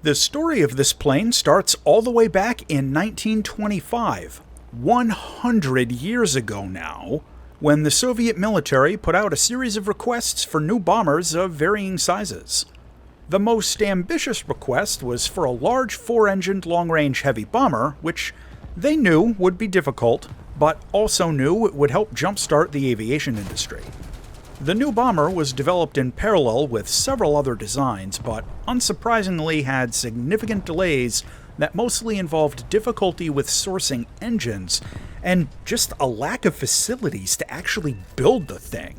The story of this plane starts all the way back in 1925, 100 years ago now, when the Soviet military put out a series of requests for new bombers of varying sizes. The most ambitious request was for a large four-engined long-range heavy bomber, which they knew would be difficult, but also knew it would help jumpstart the aviation industry. The new bomber was developed in parallel with several other designs, but unsurprisingly had significant delays that mostly involved difficulty with sourcing engines and just a lack of facilities to actually build the thing.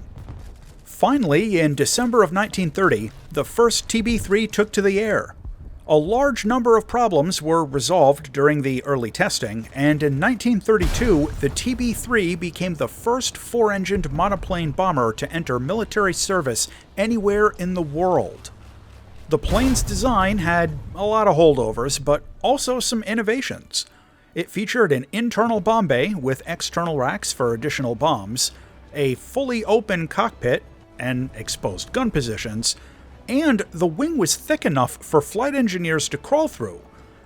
Finally, in December of 1930, the first TB-3 took to the air. A large number of problems were resolved during the early testing, and in 1932, the TB-3 became the first four-engined monoplane bomber to enter military service anywhere in the world. The plane's design had a lot of holdovers, but also some innovations. It featured an internal bomb bay with external racks for additional bombs, a fully open cockpit, and exposed gun positions, and the wing was thick enough for flight engineers to crawl through,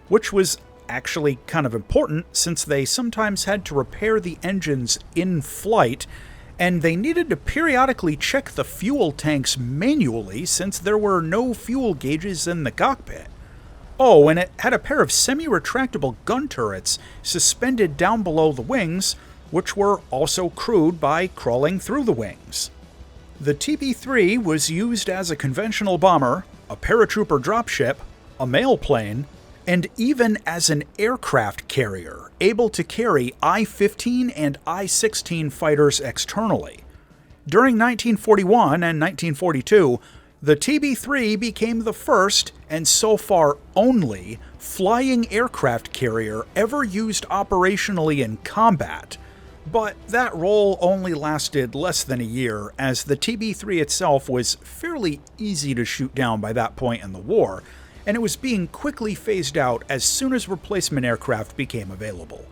which was actually kind of important since they sometimes had to repair the engines in flight, and they needed to periodically check the fuel tanks manually since there were no fuel gauges in the cockpit. Oh, and it had a pair of semi-retractable gun turrets suspended down below the wings, which were also crewed by crawling through the wings. The TB-3 was used as a conventional bomber, a paratrooper dropship, a mail plane, and even as an aircraft carrier, able to carry I-15 and I-16 fighters externally. During 1941 and 1942, the TB-3 became the first, and so far only, flying aircraft carrier ever used operationally in combat. But that role only lasted less than a year, as the TB-3 itself was fairly easy to shoot down by that point in the war, and it was being quickly phased out as soon as replacement aircraft became available.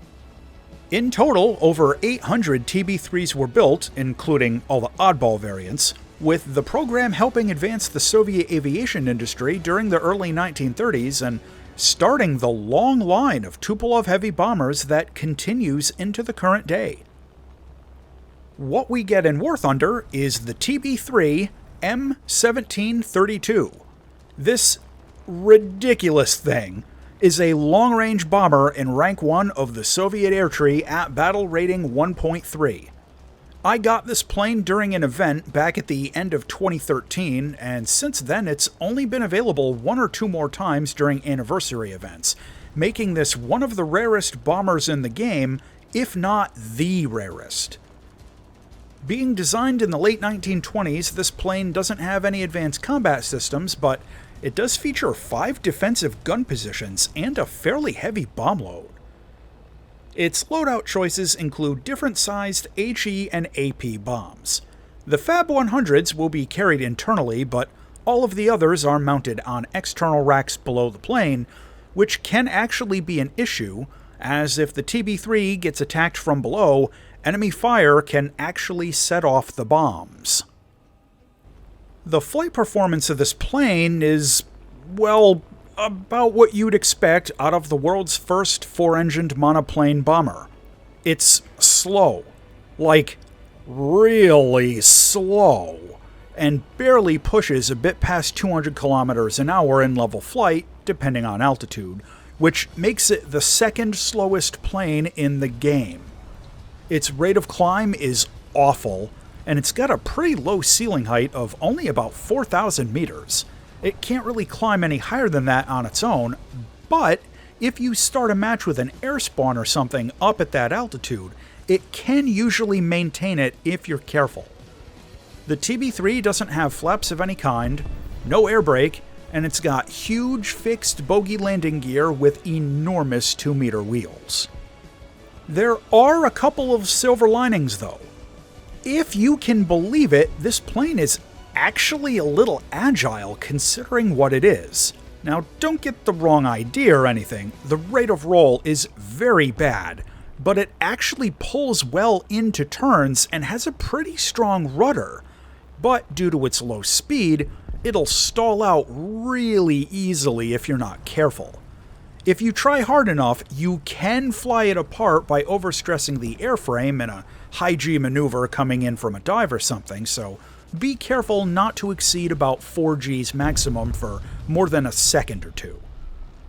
In total, over 800 TB-3s were built, including all the oddball variants, with the program helping advance the Soviet aviation industry during the early 1930s and starting the long line of Tupolev heavy bombers that continues into the current day. What we get in War Thunder is the TB-3 M1732. This ridiculous thing is a long-range bomber in Rank 1 of the Soviet Air Tree at Battle Rating 1.3. I got this plane during an event back at the end of 2013, and since then it's only been available one or two more times during anniversary events, making this one of the rarest bombers in the game, if not the rarest. Being designed in the late 1920s, this plane doesn't have any advanced combat systems, but it does feature 5 defensive gun positions and a fairly heavy bomb load. Its loadout choices include different-sized HE and AP bombs. The Fab 100s will be carried internally, but all of the others are mounted on external racks below the plane, which can actually be an issue, as if the TB-3 gets attacked from below, enemy fire can actually set off the bombs. The flight performance of this plane is, well, about what you'd expect out of the world's first four-engined monoplane bomber. It's slow, like really slow, and barely pushes a bit past 200 kilometers an hour in level flight, depending on altitude, which makes it the second slowest plane in the game. Its rate of climb is awful, and it's got a pretty low ceiling height of only about 4,000 meters. It can't really climb any higher than that on its own, but if you start a match with an air spawn or something up at that altitude, it can usually maintain it if you're careful. The TB-3 doesn't have flaps of any kind, no air brake, and it's got huge fixed bogey landing gear with enormous 2-meter wheels. There are a couple of silver linings though. If you can believe it, this plane is actually a little agile considering what it is. Now, don't get the wrong idea or anything, the rate of roll is very bad, but it actually pulls well into turns and has a pretty strong rudder. But due to its low speed, it'll stall out really easily if you're not careful. If you try hard enough, you can fly it apart by overstressing the airframe in a high-G maneuver coming in from a dive or something, so be careful not to exceed about 4G's maximum for more than a second or two.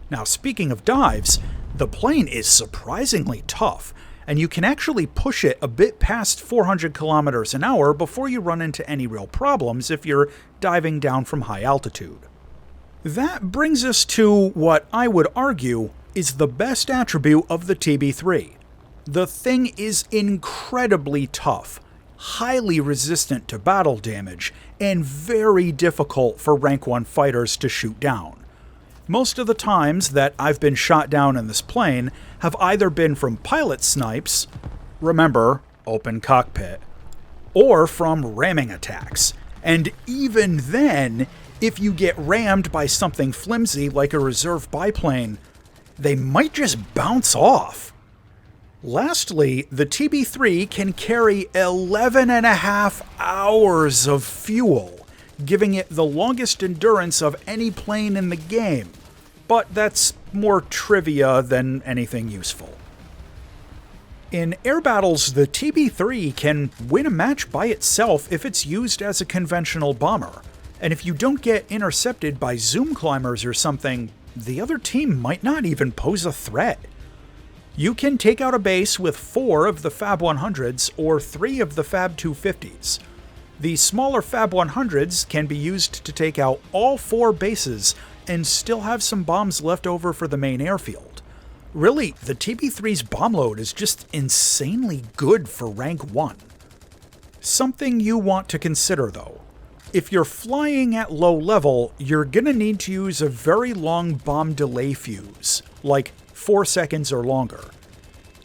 Now, speaking of dives, the plane is surprisingly tough, and you can actually push it a bit past 400 kilometers an hour before you run into any real problems if you're diving down from high altitude. That brings us to what I would argue is the best attribute of the TB-3. The thing is incredibly tough, highly resistant to battle damage, and very difficult for rank 1 fighters to shoot down. Most of the times that I've been shot down in this plane have either been from pilot snipes, remember, open cockpit, or from ramming attacks. And even then, if you get rammed by something flimsy like a reserve biplane, they might just bounce off. Lastly, the TB-3 can carry 11.5 hours of fuel, giving it the longest endurance of any plane in the game, but that's more trivia than anything useful. In air battles, the TB-3 can win a match by itself if it's used as a conventional bomber, and if you don't get intercepted by zoom climbers or something, the other team might not even pose a threat. You can take out a base with 4 of the Fab 100s or 3 of the Fab 250s. The smaller Fab 100s can be used to take out all 4 bases and still have some bombs left over for the main airfield. Really, the TB-3's bomb load is just insanely good for rank 1. Something you want to consider though. If you're flying at low level, you're gonna need to use a very long bomb delay fuse, like 4 seconds or longer.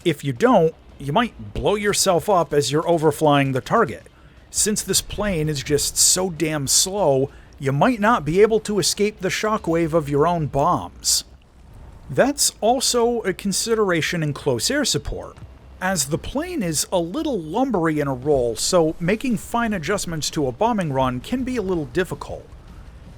If you don't, you might blow yourself up as you're overflying the target. Since this plane is just so damn slow, you might not be able to escape the shockwave of your own bombs. That's also a consideration in close air support, as the plane is a little lumbery in a roll, so making fine adjustments to a bombing run can be a little difficult.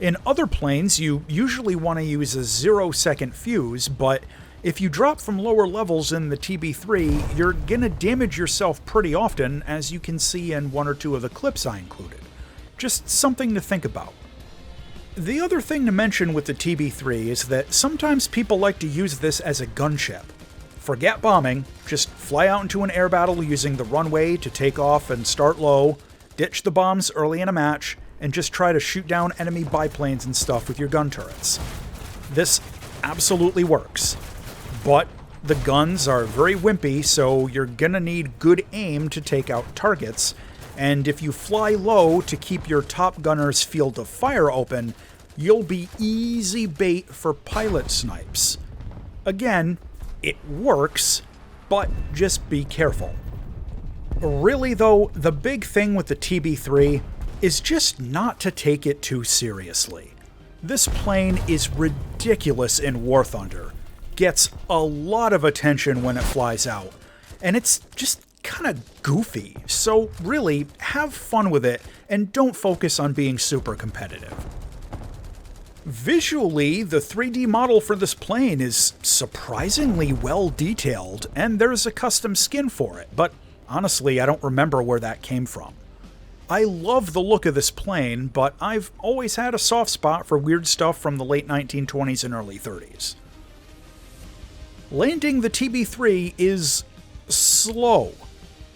In other planes, you usually want to use a 0-second fuse, but if you drop from lower levels in the TB-3, you're gonna damage yourself pretty often, as you can see in 1 or 2 of the clips I included. Just something to think about. The other thing to mention with the TB-3 is that sometimes people like to use this as a gunship. Forget bombing, just fly out into an air battle using the runway to take off and start low, ditch the bombs early in a match, and just try to shoot down enemy biplanes and stuff with your gun turrets. This absolutely works. But the guns are very wimpy, so you're gonna need good aim to take out targets, and if you fly low to keep your top gunner's field of fire open, you'll be easy bait for pilot snipes. Again, it works, but just be careful. Really though, the big thing with the TB-3 is just not to take it too seriously. This plane is ridiculous in War Thunder, gets a lot of attention when it flies out, and it's just kind of goofy, so really, have fun with it and don't focus on being super competitive. Visually, the 3D model for this plane is surprisingly well detailed, and there's a custom skin for it, but honestly, I don't remember where that came from. I love the look of this plane, but I've always had a soft spot for weird stuff from the late 1920s and early 30s. Landing the TB-3 is slow.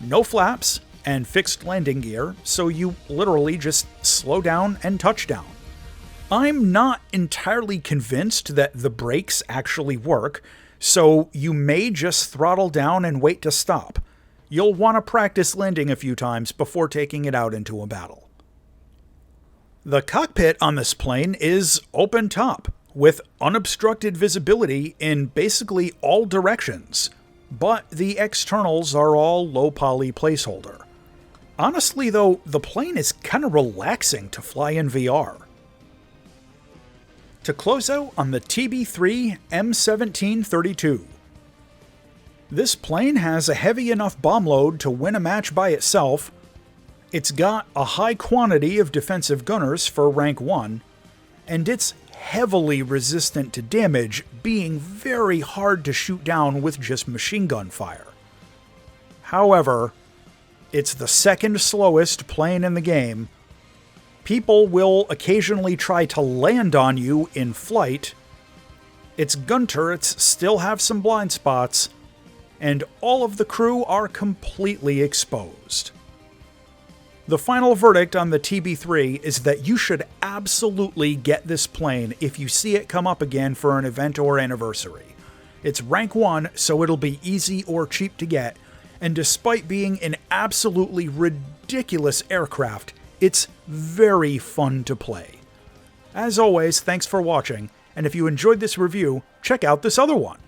No flaps and fixed landing gear, so you literally just slow down and touch down. I'm not entirely convinced that the brakes actually work, so you may just throttle down and wait to stop. You'll want to practice landing a few times before taking it out into a battle. The cockpit on this plane is open top, with unobstructed visibility in basically all directions, but the externals are all low poly placeholder. Honestly though, the plane is kind of relaxing to fly in VR. To close out on the TB-3 M1732. This plane has a heavy enough bomb load to win a match by itself. It's got a high quantity of defensive gunners for rank 1, and it's heavily resistant to damage, being very hard to shoot down with just machine gun fire. However, it's the second slowest plane in the game. People will occasionally try to land on you in flight. Its gun turrets still have some blind spots, and all of the crew are completely exposed. The final verdict on the TB-3 is that you should absolutely get this plane if you see it come up again for an event or anniversary. It's rank 1, so it'll be easy or cheap to get, and despite being an absolutely ridiculous aircraft, it's very fun to play. As always, thanks for watching, and if you enjoyed this review, check out this other one.